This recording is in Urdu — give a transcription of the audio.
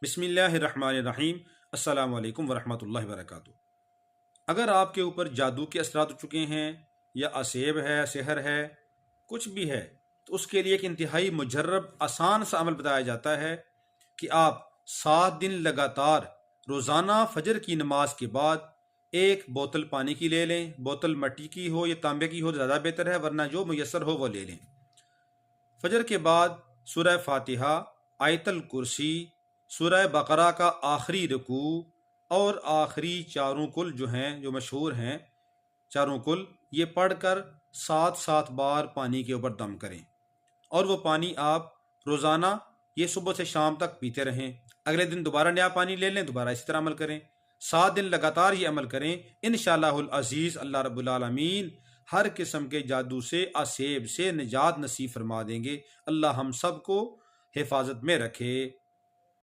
بسم اللہ الرحمن الرحیم۔ السلام علیکم ورحمۃ اللہ وبرکاتہ۔ اگر آپ کے اوپر جادو کے اثرات ہو چکے ہیں یا اسیب ہے، سحر ہے، کچھ بھی ہے، تو اس کے لیے ایک انتہائی مجرب آسان سا عمل بتایا جاتا ہے کہ آپ 7 دن لگاتار روزانہ فجر کی نماز کے بعد ایک بوتل پانی کی لے لیں۔ بوتل مٹی کی ہو یا تانبے کی ہو تو زیادہ بہتر ہے، ورنہ جو میسر ہو وہ لے لیں۔ فجر کے بعد سورہ فاتحہ، آیت الکرسی، سورہ بقرہ کا آخری رکوع اور آخری چاروں کل جو ہیں، جو مشہور ہیں چاروں کل، یہ پڑھ کر 7 بار پانی کے اوپر دم کریں، اور وہ پانی آپ روزانہ یہ صبح سے شام تک پیتے رہیں۔ اگلے دن دوبارہ نیا پانی لے لیں، دوبارہ اسی طرح عمل کریں۔ 7 دن لگاتار یہ عمل کریں، انشاءاللہ العزیز اللہ رب العالمین ہر قسم کے جادو سے، اسیب سے نجات نصیب فرما دیں گے۔ اللہ ہم سب کو حفاظت میں رکھے۔